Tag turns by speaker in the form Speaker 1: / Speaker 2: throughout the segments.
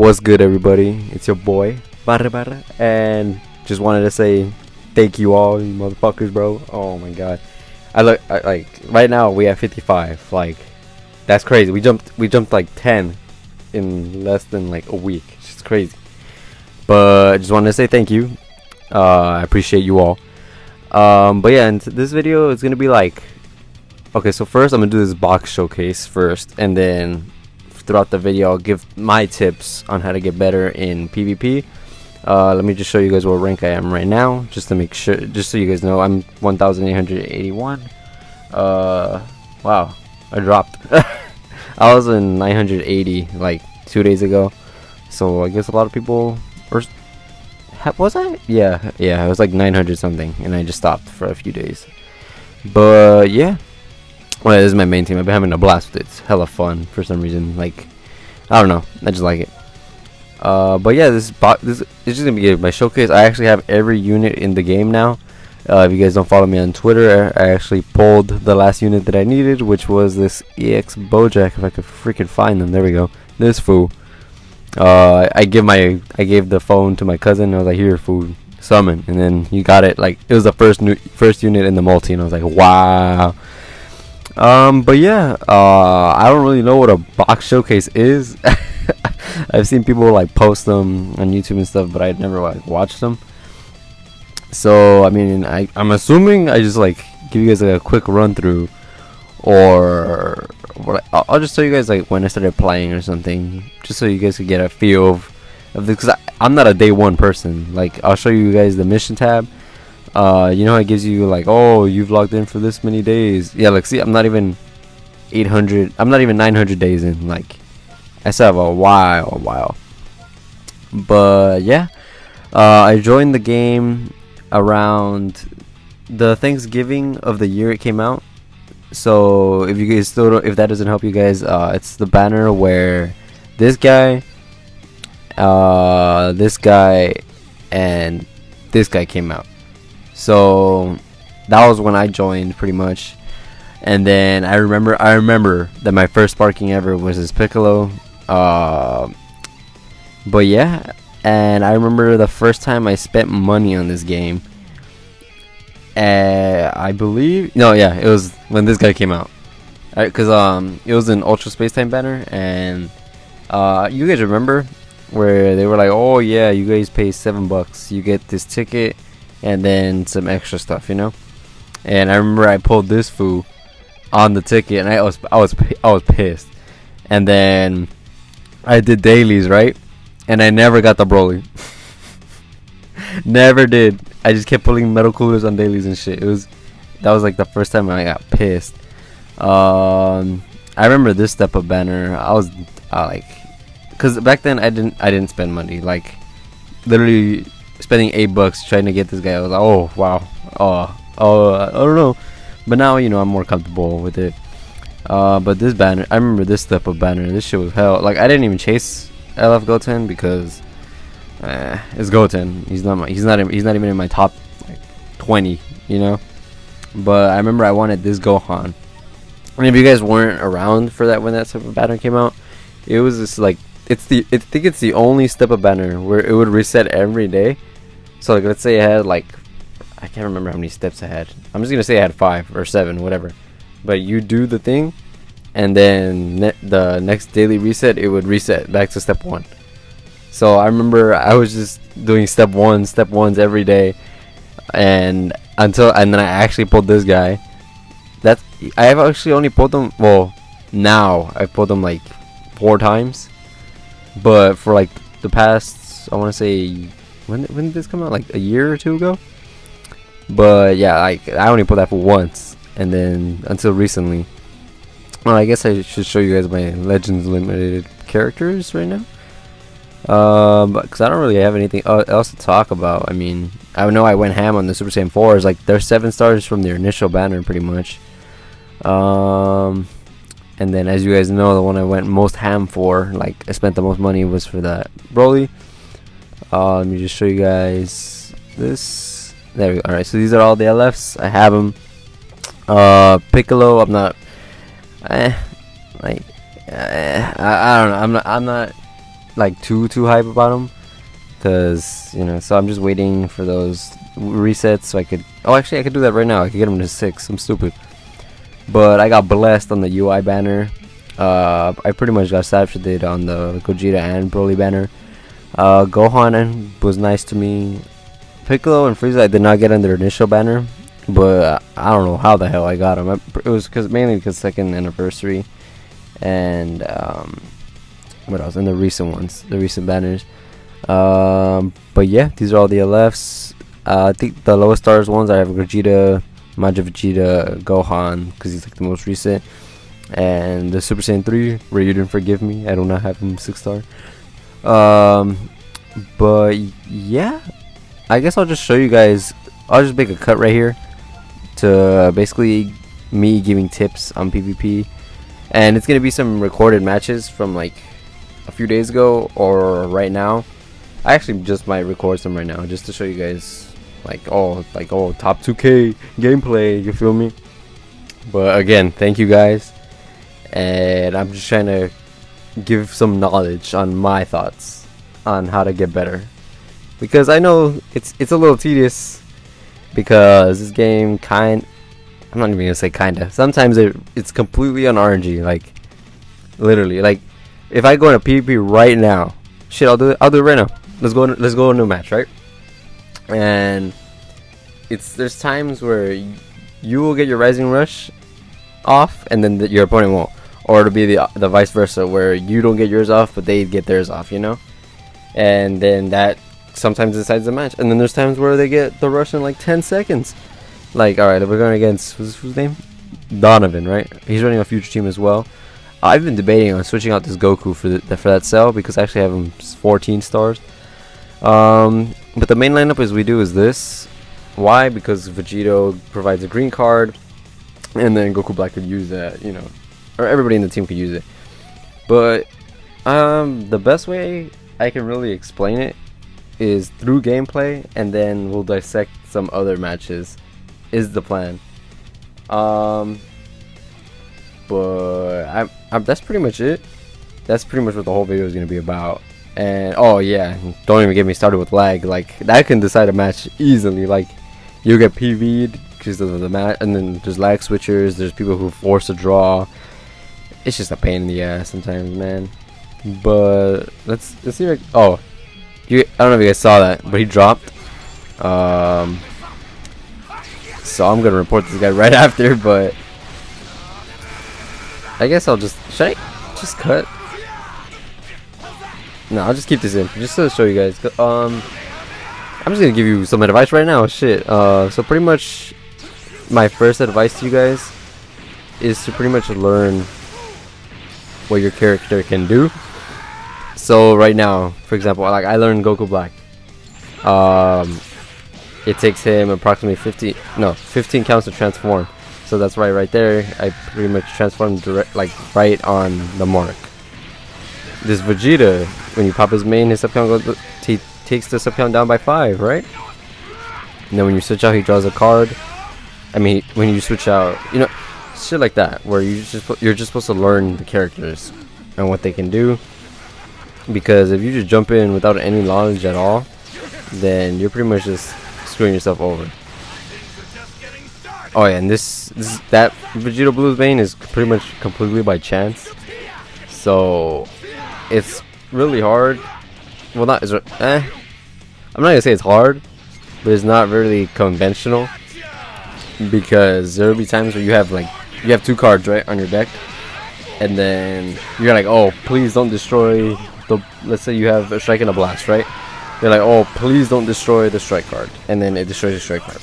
Speaker 1: What's good, everybody? It's your boy Barra, and just wanted to say thank you all, you motherfuckers, bro. Oh my god, like right now we have 55. Like, that's crazy. We jumped like 10 in less than like a week. It's just crazy. But I just wanted to say thank you. I appreciate you all. But yeah, and this video is gonna be like, okay, so first I'm gonna do this box showcase first, and then throughout the video I'll give my tips on how to get better in PvP. Let me just show you guys what rank I am right now, just to make sure, just so you guys know. I'm 1881. Wow, I dropped. I was in 980 like 2 days ago, so I guess a lot of people, or was I? Yeah, it was like 900 something, and I just stopped for a few days. But yeah, well, this is my main team. I've been having a blast with it. It's hella fun for some reason. Like, I don't know, I just like it. But yeah, this is just gonna be my showcase. I actually have every unit in the game now. If you guys don't follow me on Twitter, I actually pulled the last unit that I needed, which was this EX Bojack. If I could freaking find them, there we go. This fool. I gave the phone to my cousin. I was like, here, fool, summon, and then he got it. Like, it was the first unit in the multi, and I was like, wow. But yeah, I don't really know what a box showcase is. I've seen people like post them on YouTube and stuff, but I'd never like watched them. So I mean, I'm assuming I just like give you guys like a quick run through, or what I'll just tell you guys like when I started playing or something, just so you guys could get a feel of this, because I'm not a day one person. Like, I'll show you guys the mission tab. You know, it gives you like, oh, you've logged in for this many days. Yeah, like, see, I'm not even 800, I'm not even 900 days in. Like, I still have a while. But yeah, I joined the game around the Thanksgiving of the year it came out. So if you guys still don't, if that doesn't help you guys, it's the banner where this guy, and this guy came out. So that was when I joined, pretty much. And then I remember that my first sparking ever was this Piccolo. But yeah, and I remember the first time I spent money on this game. I believe, no, yeah, it was when this guy came out. Because it was an Ultra Space Time banner, and you guys remember where they were like, oh yeah, you guys pay $7, you get this ticket and then some extra stuff, you know. And I remember I pulled this fool on the ticket, and I was pissed. And then I did dailies, right, and I never got the Broly. Never did. I just kept pulling metal coolers on dailies and shit. That was like the first time I got pissed. I remember this step up banner. I was like, because back then I didn't spend money. Like, literally spending $8 trying to get this guy. I was like, oh wow, I don't know. But now, you know, I'm more comfortable with it. But this banner, I remember this step up banner. This shit was hell. Like, I didn't even chase LF Goten because it's Goten. He's not even in my top like 20, you know. But I remember I wanted this Gohan. And if you guys weren't around for that when that step up banner came out, it was just like, I think it's the only step up banner where it would reset every day. So like, let's say I had like, I can't remember how many steps I had. I'm just gonna say I had 5 or 7, whatever. But you do the thing, and then the next daily reset, it would reset back to step 1. So I remember I was just doing step ones every day, and then I actually pulled this guy. I have actually only pulled them. Well, now I pulled them like 4 times, but for like the past, I want to say, when did this come out? Like a year or 2 ago. But yeah, like, I only pulled that for once, and then until recently. Well, I guess I should show you guys my Legends Limited characters right now. Because I don't really have anything else to talk about. I mean, I know I went ham on the Super Saiyan 4s. Like, they're 7 stars from their initial banner, pretty much. And then, as you guys know, the one I went most ham for, like, I spent the most money, was for that Broly. Let me just show you guys this. There we go. Alright, so these are all the LFs. I have them. Piccolo, I'm not, I don't know. I'm not like too hype about him, because you know. So I'm just waiting for those resets so I could. Oh, actually, I could do that right now. I could get him to 6. I'm stupid, but I got blessed on the UI banner. I pretty much got saturated on the Gogeta and Broly banner. Gohan was nice to me. Piccolo and Frieza I did not get on their initial banner, but I don't know how the hell I got them. It was mainly because 2nd anniversary, and what else? And the recent ones, the recent banners. But yeah, these are all the LFs. I think the lowest stars ones I have Gogeta, Majin Vegeta, Gohan, because he's like the most recent, and the Super Saiyan 3, where you didn't forgive me. I do not have him 6-star. But yeah, I guess I'll just show you guys. I'll just make a cut right here to basically me giving tips on PvP, and it's gonna be some recorded matches from like a few days ago or right now. I actually just might record some right now just to show you guys like top 2K gameplay, you feel me? But again, thank you guys, and I'm just trying to give some knowledge on my thoughts on how to get better, because I know it's a little tedious, because this game I'm not even gonna say kinda, sometimes it's completely on RNG, like literally. Like if I go into PvP right now, shit, I'll do it right now. Let's go into a match, right? And there's times where you will get your Rising Rush off and then your opponent won't, or it'll be the vice versa, where you don't get yours off but they get theirs off, you know? And then that sometimes decides the match. And then there's times where they get the rush in like 10 seconds. Like, alright, we're going against who's his name? Donovan, right? He's running a future team as well. I've been debating on switching out this Goku for that cell, because I actually have him 14 stars. But the main lineup is this. Why? Because Vegito provides a green card, and then Goku Black could use that, you know, or everybody in the team could use it. But the best way I can really explain it is through gameplay, and then we'll dissect some other matches, is the plan. But that's pretty much it. That's pretty much what the whole video is going to be about. And oh yeah, don't even get me started with lag. Like that can decide a match easily. Like you get PV'd because of the match, and then there's lag switchers, there's people who force a draw. It's just a pain in the ass sometimes, man. But let's see if I don't know if you guys saw that, but he dropped. So I'm gonna report this guy right after, but I guess should I just cut? No, I'll just keep this in just to show you guys. I'm just gonna give you some advice right now. Shit. So pretty much my first advice to you guys is to pretty much learn what your character can do. So right now, for example, like I learned Goku Black. It takes him approximately 15 counts to transform. So that's right there. I pretty much transformed right on the mark. This Vegeta, when you pop his main, his sub count takes the sub count down by 5, right? And then when you switch out, he draws a card. I mean, when you switch out, you know, shit like that, where you're just supposed to learn the characters and what they can do. Because if you just jump in without any knowledge at all, then you're pretty much just screwing yourself over. Oh yeah, and that Vegeta Blue's main is pretty much completely by chance. So it's really hard. Well, I'm not gonna say it's hard, but it's not really conventional, because there'll be times where you have 2 cards right on your deck, and then you're like, oh please don't destroy let's say you have a strike and a blast, right? You're like, oh please don't destroy the strike card, and then it destroys the strike card.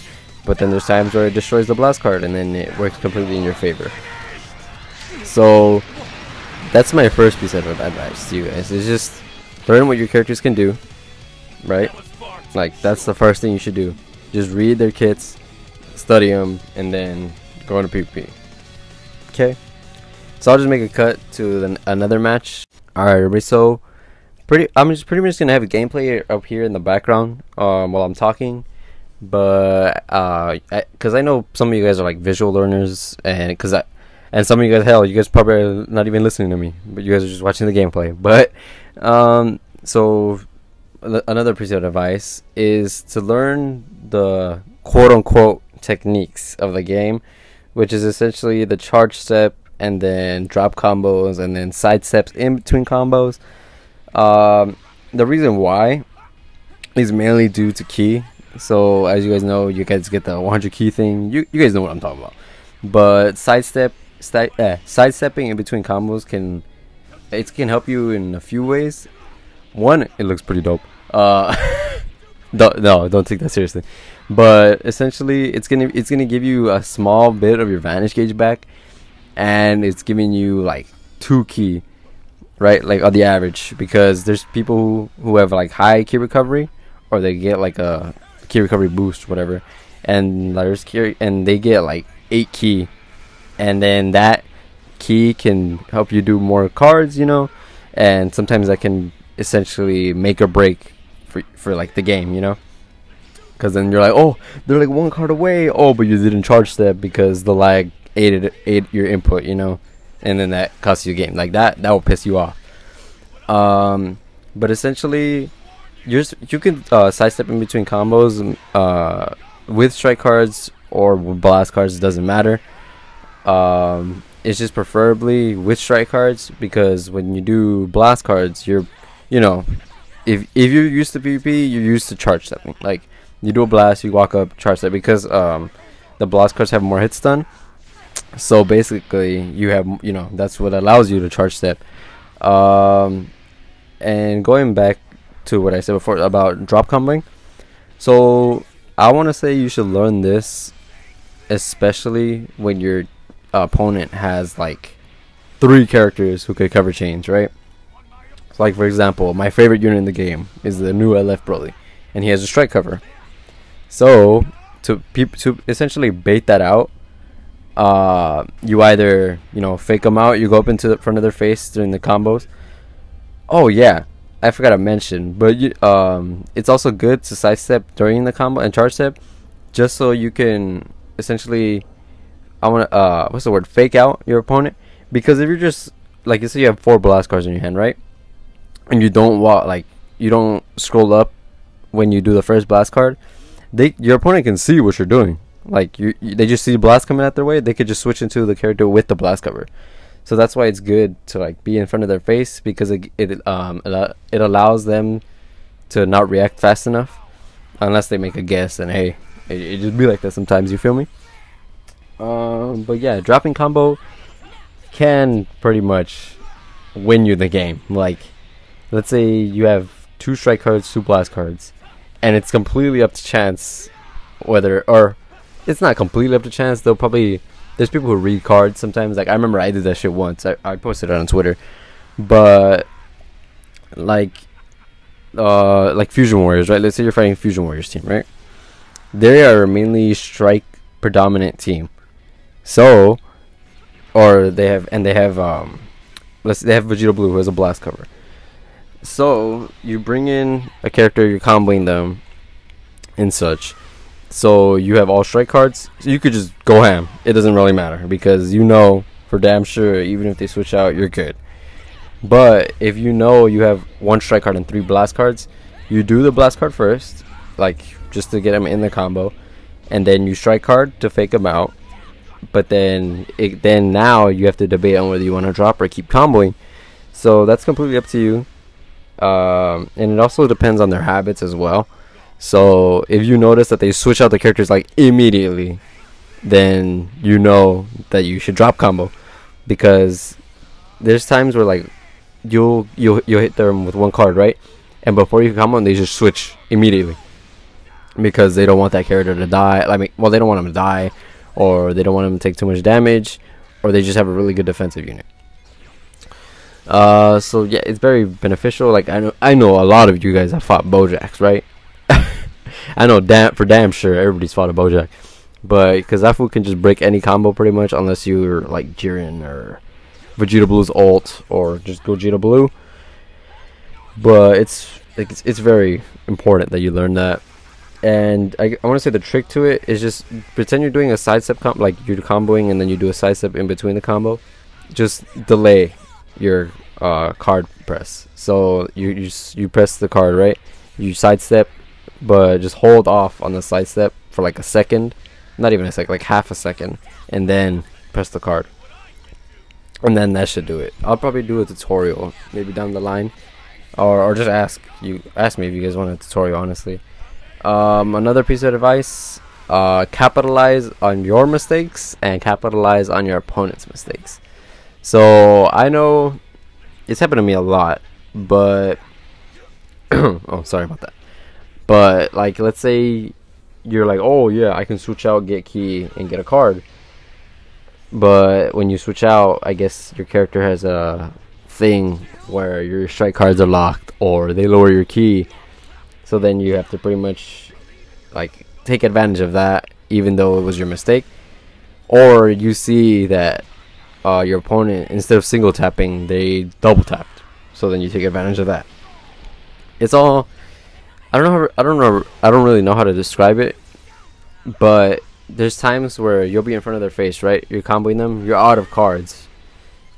Speaker 1: But then there's times where it destroys the blast card, and then it works completely in your favor. So that's my first piece of advice to you guys, is just learn what your characters can do, right? Like that's the first thing you should do. Just read their kits, study them, and then go into PvP. Okay, so I'll just make a cut to another match. Alright everybody, so I'm just pretty much gonna have a gameplay up here in the background while I'm talking. But because I know some of you guys are like visual learners, and some of you guys, hell, you guys probably are not even listening to me, but you guys are just watching the gameplay. But So another piece of advice is to learn the quote unquote techniques of the game, which is essentially the charge step and then drop combos and then side steps in between combos. The reason why is mainly due to key. So as you guys know, you guys get the 100 key thing. You guys know what I'm talking about. But sidestepping in between combos can help you in a few ways. One, it looks pretty dope. Don't take that seriously. But essentially, it's gonna give you a small bit of your vantage gauge back, and it's giving you like 2 key, right? Like on the average, because there's people who have like high key recovery, or they get like a key recovery boost, whatever, and they get like 8 key, and then that key can help you do more cards, and sometimes that can essentially make or break for like the game, because then you're like, oh, they're like 1 card away, but you didn't charge step because the lag ate your input, and then that costs you a game. Like that will piss you off. But essentially you can sidestep in between combos with strike cards or with blast cards. It doesn't matter. It's just preferably with strike cards, because when you do blast cards, you're if you're used to PvP, you're used to charge stepping. Like you do a blast, you walk up, charge step, because the blast cards have more hit stun. So basically you have that's what allows you to charge step. And going back to what I said before about drop comboing, so I want to say you should learn this especially when your opponent has like 3 characters who could cover chains, right? So like for example, my favorite unit in the game is the new LF Broly, and he has a strike cover. So to essentially bait that out, you either fake them out, you go up into the front of their face during the combos. Oh yeah, I forgot to mention, but it's also good to sidestep during the combo and charge step, just so you can essentially fake out your opponent. Because if you're just like, let's say you have 4 blast cards in your hand, right, and you don't scroll up when you do the first blast card, your opponent can see what you're doing. Like they just see blast coming out their way, they could just switch into the character with the blast cover. So that's why it's good to like be in front of their face, because it allows them to not react fast enough, unless they make a guess. And hey, it just be like that sometimes. You feel me? But yeah, dropping combo can pretty much win you the game. Like, let's say you have 2 strike cards, 2 blast cards, and it's completely up to chance or it's not completely up to chance. There's people who read cards sometimes. Like I remember I did that shit once. I posted it on Twitter. But like Fusion Warriors, right? Let's say you're fighting Fusion Warriors team, right? They are mainly strike predominant team. So, or they have Vegeta Blue, who has a blast cover. So you bring in a character, you're comboing them and such. So you have all strike cards, so you could just go ham. It doesn't really matter, because for damn sure, even if they switch out, you're good. But if you have 1 strike card and 3 blast cards, you do the blast card first, like just to get them in the combo, and then you strike card to fake them out. But then now you have to debate on whether you want to drop or keep comboing. So that's completely up to you. And it also depends on their habits as well. So if you notice that they switch out the characters like immediately, then you know that you should drop combo, because there's times where like you'll hit them with 1 card, right, and before you combo, they just switch immediately because they don't want that character to die. They don't want him to die, or they don't want him to take too much damage, or they just have a really good defensive unit. So yeah, it's very beneficial. Like I know a lot of you guys have fought Bojacks, right? I know for damn sure everybody's fought a Bojack, but because that fool can just break any combo pretty much, unless you're like Jiren or Vegeta Blue's ult, or just Gogeta Blue. But it's very important that you learn that. And I want to say the trick to it is just pretend you're doing a sidestep like you're comboing, and then you do a sidestep in between the combo. Just delay your card press. So you press the card, right? You sidestep, but just hold off on the sidestep for like a second, not even a second, like half a second, and then press the card. And then that should do it. I'll probably do a tutorial maybe down the line, or just ask me if you guys want a tutorial, honestly. Another piece of advice: capitalize on your mistakes and capitalize on your opponent's mistakes. So I know it's happened to me a lot, but oh, sorry about that. But like, let's say you're like, oh yeah, I can switch out, get key, and get a card. But when you switch out, I guess your character has a thing where your strike cards are locked, or they lower your key. So then you have to pretty much like take advantage of that, even though it was your mistake. Or you see that your opponent, instead of single tapping, they double tapped. So then you take advantage of that. It's all, I don't really know how to describe it, but there's times where you'll be in front of their face, right? You're comboing them, you're out of cards,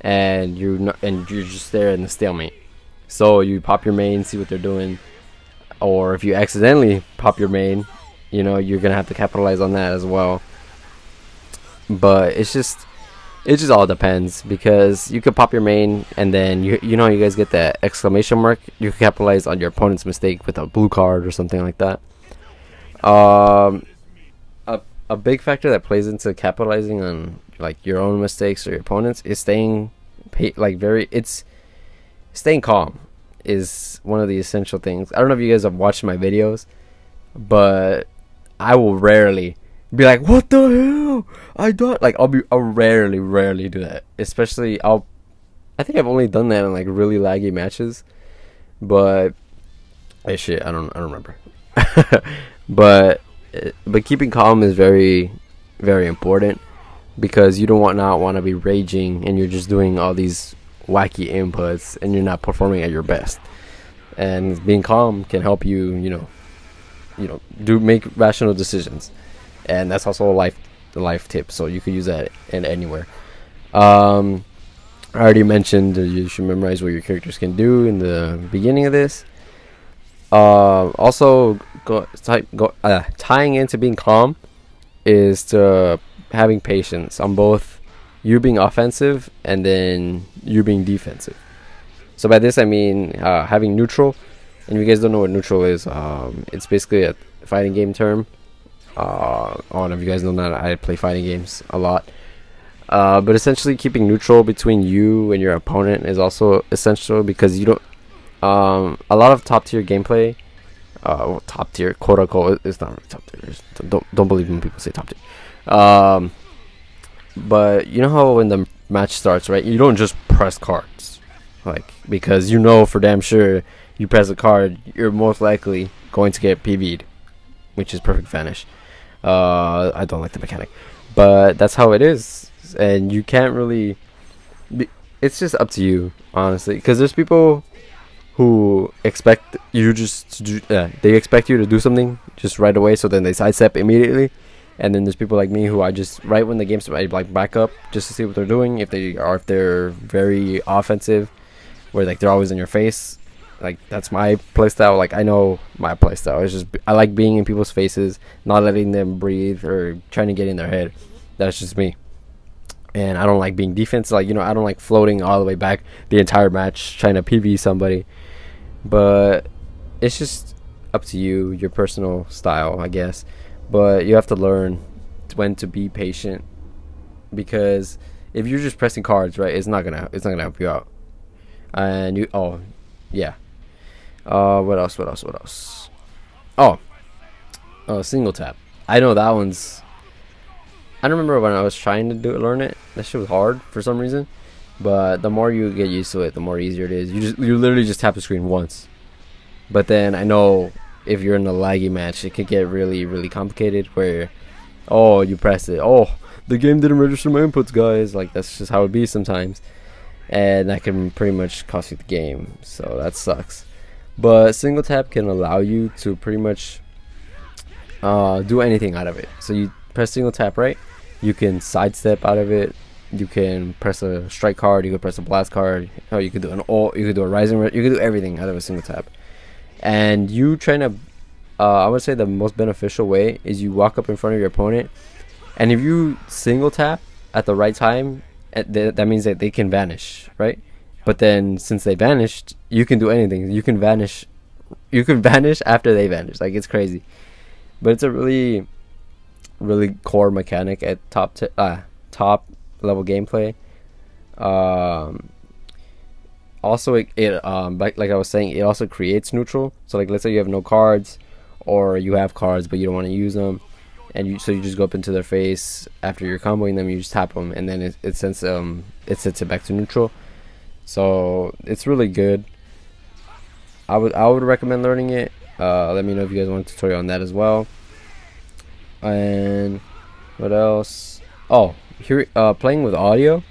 Speaker 1: and you're just there in the stalemate. So you pop your main, see what they're doing, or if you accidentally pop your main, you know, you're gonna have to capitalize on that as well. But it just all depends, because you could pop your main and then you know, you guys get that exclamation mark, you can capitalize on your opponent's mistake with a blue card or something like that. A big factor that plays into capitalizing on like your own mistakes or your opponents is staying calm is one of the essential things. I don't know if you guys have watched my videos, but I will rarely be like, what the hell? I'll rarely do that. Especially I think I've only done that in like really laggy matches. But I don't remember. but keeping calm is very, very important, because you don't want to be raging and you're just doing all these wacky inputs and you're not performing at your best. And being calm can help you, make rational decisions. And that's also a life tip, so you could use that in anywhere. I already mentioned you should memorize what your characters can do in the beginning of this. Also, tying into being calm is to having patience on both you being offensive and then you being defensive. So by this I mean having neutral. And if you guys don't know what neutral is, it's basically a fighting game term. I don't know if you guys know that I play fighting games a lot. But essentially keeping neutral between you and your opponent is also essential, because you don't a lot of top tier gameplay, top tier, quote unquote, it's not really top tier. Don't believe when people say top tier. But you know how when the match starts, right? You don't just press cards, like, because you know for damn sure you press a card, you're most likely going to get PV'd, which is perfect vanish. I don't like the mechanic, but that's how it is, and you can't really. It's just up to you, honestly, because there's people who expect you they expect you to do something just right away, so then they sidestep immediately. And then there's people like me who I just, right when the game's starts, I like back up just to see what they're doing. If they're very offensive, where like they're always in your face, like that's my playstyle. Like I know my playstyle. It's just I like being in people's faces, not letting them breathe or trying to get in their head. That's just me. And I don't like being defensive. Like, I don't like floating all the way back the entire match trying to PV somebody. But it's just up to you, your personal style, I guess. But you have to learn when to be patient, because if you're just pressing cards, right, it's not gonna help you out. And what else? Single tap. I know that one's. I don't remember when I was trying to learn it. That shit was hard for some reason. But the more you get used to it, the more easier it is. You literally just tap the screen once. But then I know if you're in a laggy match, it could get really, really complicated, where you press it, the game didn't register my inputs, guys. Like, that's just how it be sometimes, and that can pretty much cost you the game, so that sucks. But single tap can allow you to pretty much do anything out of it. So you press single tap, right? You can sidestep out of it, You can press a strike card. You can press a blast card. Oh, you could do an ult. You could do a rising. You could do everything out of a single tap. And you trying to, I would say the most beneficial way is you walk up in front of your opponent, and if you single tap at the right time, that means that they can vanish, right? But then since they vanished, you can do anything. You can vanish. You can vanish after they vanish. Like, it's crazy. But it's a really, really core mechanic at top level gameplay. Also, like I was saying, it also creates neutral. So like, let's say you have no cards, or you have cards but you don't want to use them, and you just go up into their face after you're comboing them. You just tap them, and then it sends it back to neutral. So it's really good. I would recommend learning it. Let me know if you guys want a tutorial on that as well. And what else? Oh, here, playing with audio.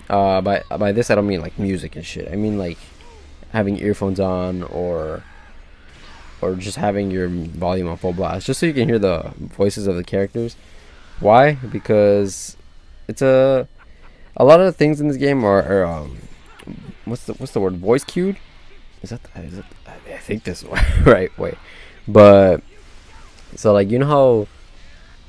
Speaker 1: By this I don't mean like music and shit. I mean like having earphones on, or just having your volume on full blast, just so you can hear the voices of the characters. Why? Because it's a lot of the things in this game are what's the word? Voice cued? Is it? I think this is right way. But so like, you know how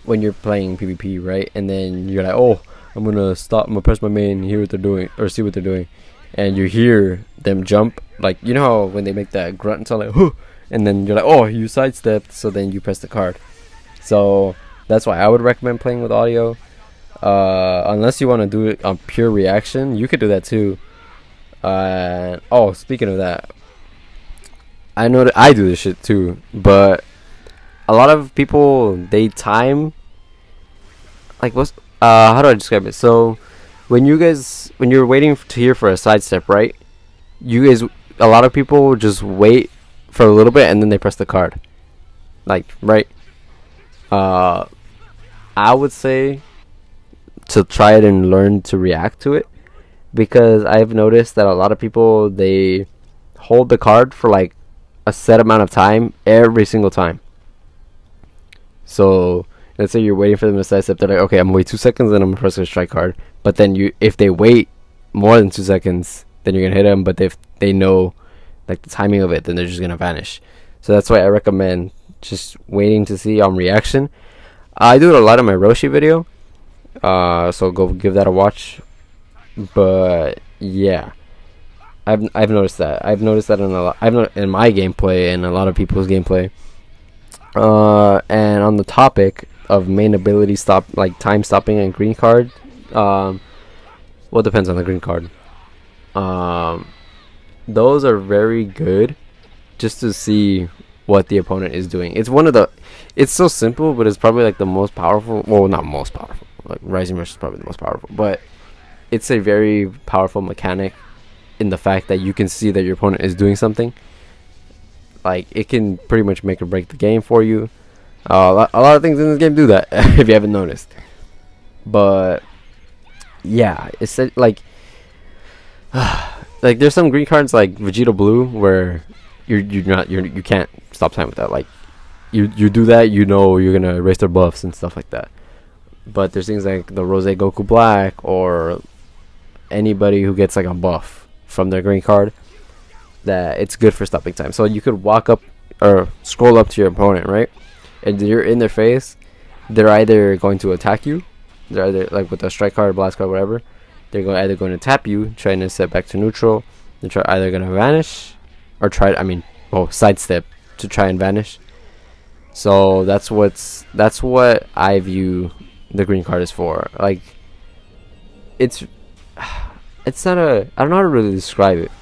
Speaker 1: when you're playing PvP, right? And then you're like, oh, I'm gonna press my main, hear what they're doing, or see what they're doing, and you hear them jump. Like, you know how when they make that grunt sound, like, huh, and then you're like, oh, you sidestepped, so then you press the card. So that's why I would recommend playing with audio. Unless you want to do it on pure reaction, you could do that too. Oh, speaking of that, I know that I do this shit too, but a lot of people, they time, like, how do I describe it? So when you're waiting to hear for a sidestep, right? A lot of people just wait for a little bit and then they press the card. Like, right? I would say to try it and learn to react to it, because I've noticed that a lot of people, they hold the card for like a set amount of time every single time. So let's say you're waiting for them to sidestep. They're like, okay, I'm gonna wait 2 seconds, then I'm gonna press a strike card. But then if they wait more than 2 seconds, then you're gonna hit them. But if they know like the timing of it, then they're just gonna vanish. So that's why I recommend just waiting to see on reaction. I do it a lot in my Roshi video, so go give that a watch. But yeah, I've noticed that. I've noticed that in my gameplay and a lot of people's gameplay. And on the topic of main ability time stopping and green card, well, it depends on the green card. Those are very good just to see what the opponent is doing. It's so simple, but it's probably like the most powerful. Well, not most powerful. Like Rising Rush is probably the most powerful, but it's a very powerful mechanic in the fact that you can see that your opponent is doing something. Like, it can pretty much make or break the game for you. A lot of things in this game do that, if you haven't noticed. But yeah, it's like like there's some green cards like Vegeta Blue where you can't stop time with that. Like, you do that, you know you're gonna erase their buffs and stuff like that. But there's things like the Rose Goku Black, or anybody who gets like a buff from their green card, that it's good for stopping time. So you could walk up or scroll up to your opponent, right? And you're in their face. They're either going to attack you, they're either like with a strike card, blast card, whatever. They're either going to tap you, trying to set back to neutral. They're either going to vanish, or sidestep to try and vanish. So that's what I view the green card is for. Like, it's not I don't know how to really describe it.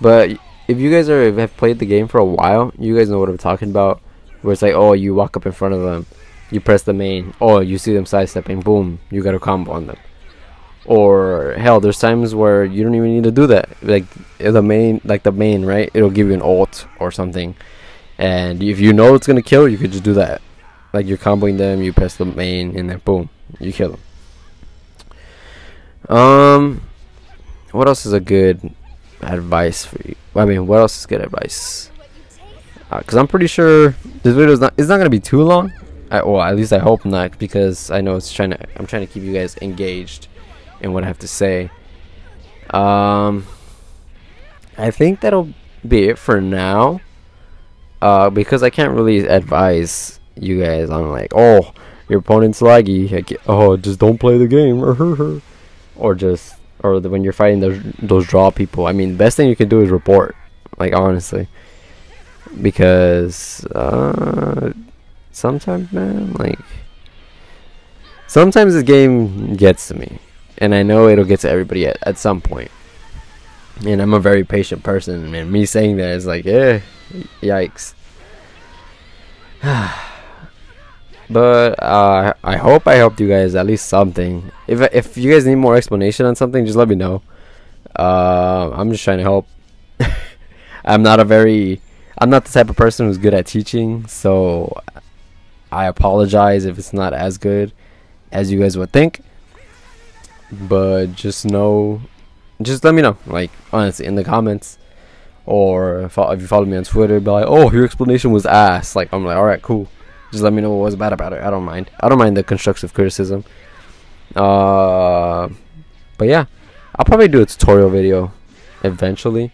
Speaker 1: But if you guys have played the game for a while, you guys know what I'm talking about. Where it's like, oh, you walk up in front of them, you press the main, oh, you see them sidestepping, boom, you got a combo on them. Or hell, there's times where you don't even need to do that. Like the main, right? It'll give you an ult or something, and if you know it's gonna kill, you could just do that. Like, you're comboing them, you press the main, and then boom, you kill them. What else is a good advice for you? I mean, what else is good advice? Because I'm pretty sure this video is not gonna be too long. Well, at least I hope not, because I know I'm trying to keep you guys engaged in what I have to say. I think that'll be it for now. Because I can't really advise you guys on like, oh, your opponent's laggy. Oh, just don't play the game, or when you're fighting those draw people. I mean, the best thing you can do is report. Like, honestly, because sometimes, man, like sometimes this game gets to me, and I know it'll get to everybody at some point. And I'm a very patient person, and me saying that is like, yikes. But I hope I helped you guys at least something. If you guys need more explanation on something, just let me know. I'm just trying to help. I'm not the type of person who's good at teaching, so I apologize if it's not as good as you guys would think. But just let me know, like, honestly, in the comments, or if you follow me on Twitter, be like, oh, your explanation was ass. Like, I'm like, all right, cool. Just let me know what was bad about it. I don't mind the constructive criticism. But yeah, I'll probably do a tutorial video eventually,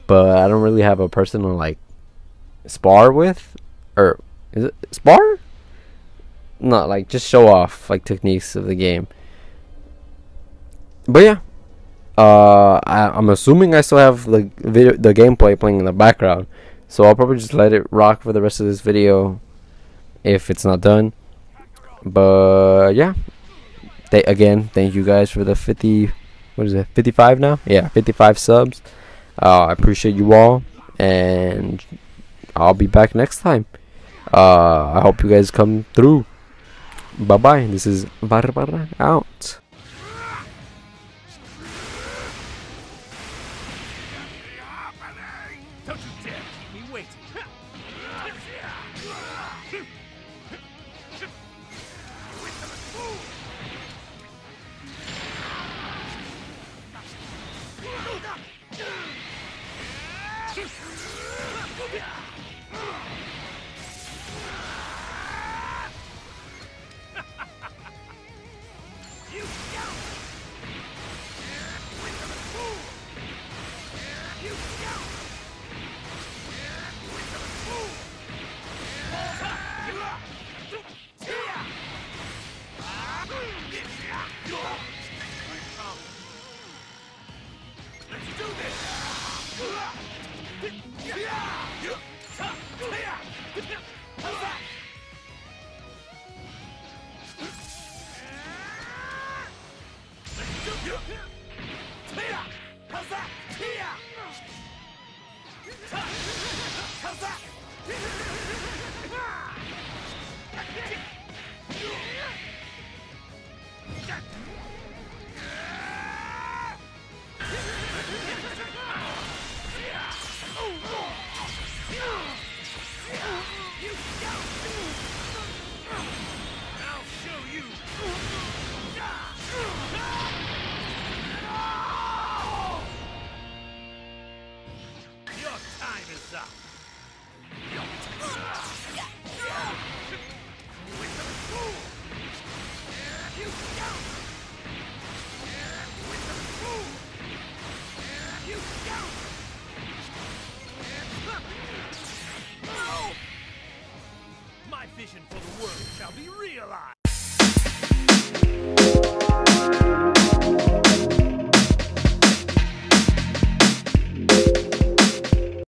Speaker 1: but I don't really have a person to like spar with, or is it spar? Not like just show off like techniques of the game. But yeah, I'm assuming I still have the gameplay playing in the background, so I'll probably just let it rock for the rest of this video if it's not done. But yeah, again, thank you guys for the 55 now? Yeah, 55 subs. I appreciate you all, and I'll be back next time. I hope you guys come through. Bye bye. This is Barbara out.
Speaker 2: Don't you dare keep me waiting. Up.